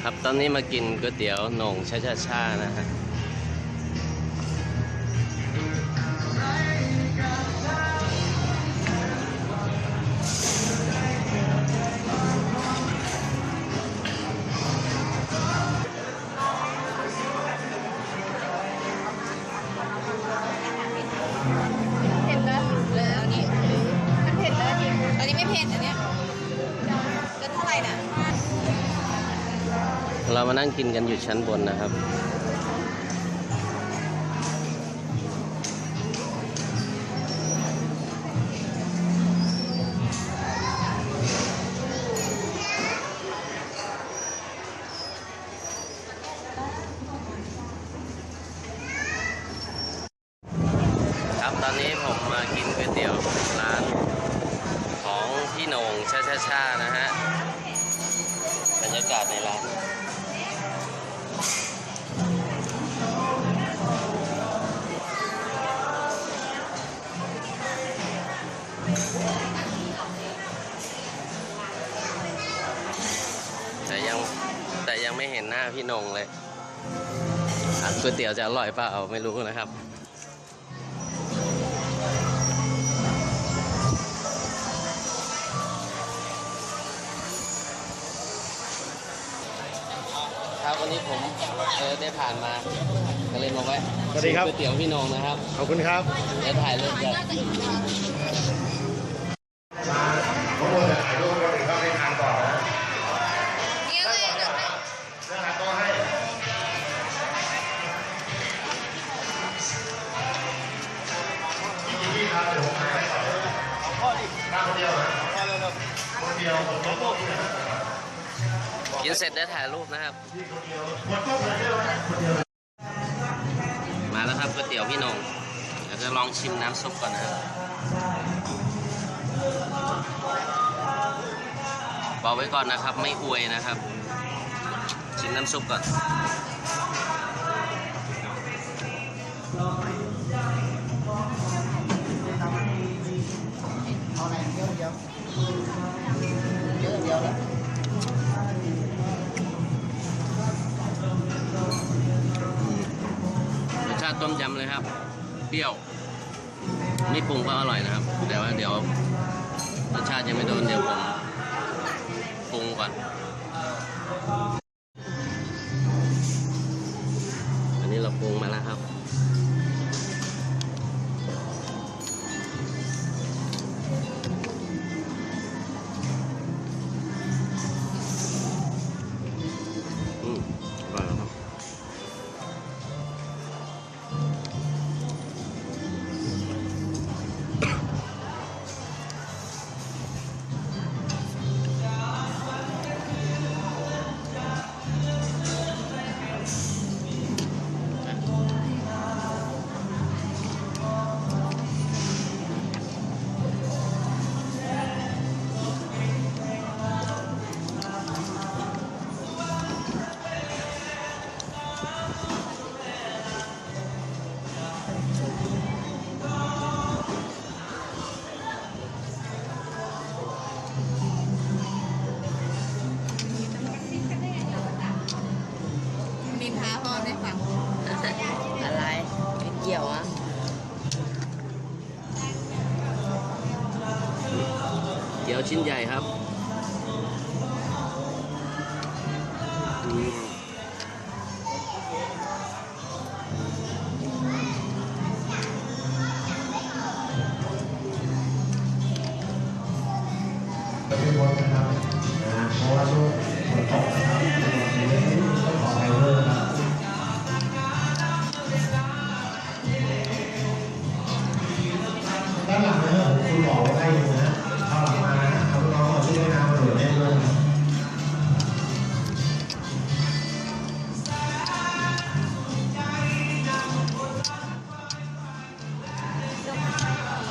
ครับตอนนี้มากินก๋วยเตี๋ยวโหน่งช้าๆนะฮะเผ็ดนะเลยอันนี้มันเผ็ดเลยอันนี้ไม่เผ็ดอันเนี้ยจะเท่าไหร่น่ะ เรามานั่งกินกันอยู่ชั้นบนนะครับครับตอนนี้ผมมากินก๋วยเตี๋ยวร้านของพี่โหน่งช้าๆนะฮะบรรยากาศในร้านแต่ยังไม่เห็นหน้าพี่โหน่งเลยก๋วยเตี๋ยวจะอร่อยเปล่าไม่รู้นะครับครับวันนี้ผมได้ผ่านมาก็เลยมาแวะ สวัสดีครับ ก๋วยเตี๋ยวพี่โหน่งนะครับ ขอบคุณครับ เดี๋ยวถ่ายรูปกัน ผมควรจะถ่ายรูปคนอื่นเข้าไปทานก่อนนะ นี่อะไรเดี๋ยวให้ เรื่องหาโต๊ะให้พี่ครับเดี๋ยวผมถ่ายให้ก่อนนั่งคนเดียวนะคนเดียวผมโต๊ะนี่นะ กินเสร็จได้ถ่ายรูปนะครับ คนเดียวหมดโต๊ะเลยใช่ไหมคนเดียว มาแล้วครับก๋วยเตี๋ยวพี่โหน่งเดี๋ยวจะลองชิมน้ำซุปก่อนนะครับบอกไว้ก่อนนะครับไม่อวยนะครับชิมน้ำซุปก่อนรสชาติต้มยำเลยครับเปรี้ยวไม่ปรุงก็อร่อยนะครับแต่ว่าเดี๋ยวรสชาติยังไม่โดนเดี๋ยวผมปรุงก่อนอันนี้เราปรุงมาแล้วครับอร่อยแล้วครับนินทาพ่อได้ฟังอะไรไม่เกี่ยวอ่ะ เกี๊ยวชิ้นใหญ่ครับจะเป็นวันนะครับเพราะว่าช่วงฝนตกนะครับในเรื่องนี้ต้องขออภัยด้วยนะครับด้านหลังนะครับคุณหมอไว้ให้อยู่นะเอาหลังมานะเอาลูกน้องมาช่วยงานมาดูแลด้วยนะ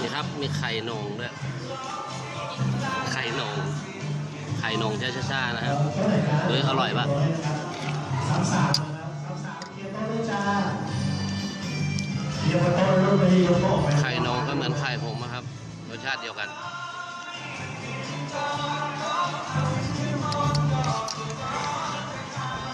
นี่ครับมีไข่โหน่งด้วยไข่โหน่งช้าๆนะครับเฮ้ยอร่อยปะ ไข่นองก็เหมือนไข่ผมนะครับรสชาติเดียวกัน เ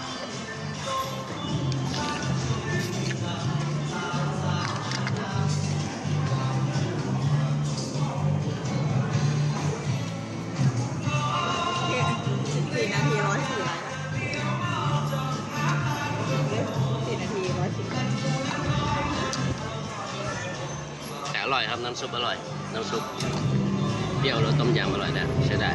ครับน้ำซุปอร่อยน้ำซุปเปรี้ยวแล้วต้มยำอร่อยนะใช้ได้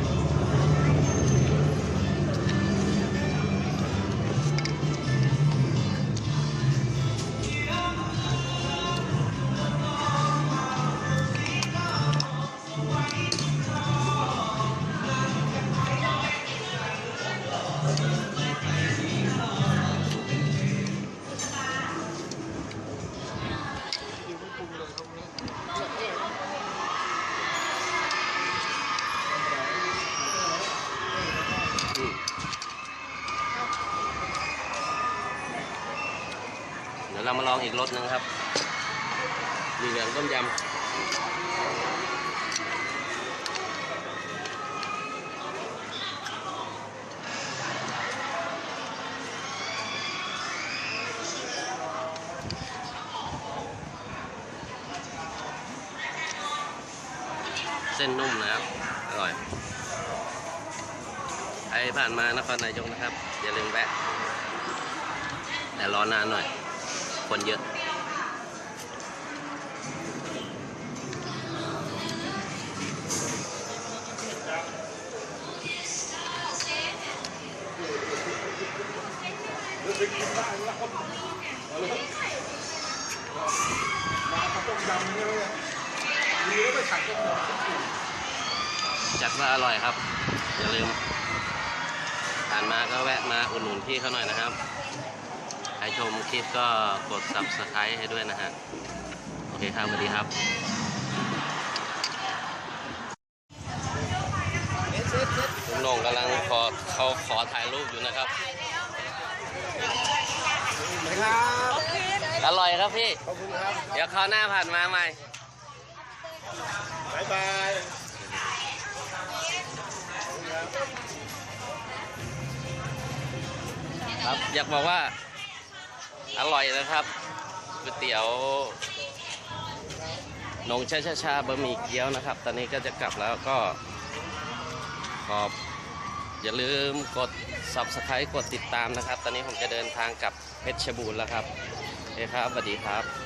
เดี๋ยวเรามาลองอีกรสหนึ่งครับมีเหลืองต้มยำเส้นนุ่มนะครับอร่อยใครผ่านมานครนายกนะครับอย่าลืมแวะแต่รอนานหน่อยคนเยอะจัดว่าอร่อยครับอย่าลืมผ่านมาก็แวะมาอุดหนุนพี่เขาหน่อยนะครับใครชมคลิปก็กด Subscribe ให้ด้วยนะฮะโอเคครับสวัสดีครับลุงโหน่งกำลังขอถ่ายรูปอยู่นะครับอร่อยครับพี่ขอบคุณครับเดี๋ยวคราวหน้าผ่านมาใหม่บ๊ายบายครับอยากบอกว่าอร่อยนะครับก๋วยเตี๋ยวหนงชาบะหมี่เกี๊ยวนะครับตอนนี้ก็จะกลับแล้วก็อย่าลืมกด Subscribe กดติดตามนะครับตอนนี้ผมจะเดินทางกลับเพชรบูรณ์แล้วครับโอเคครับสวัสดีครับ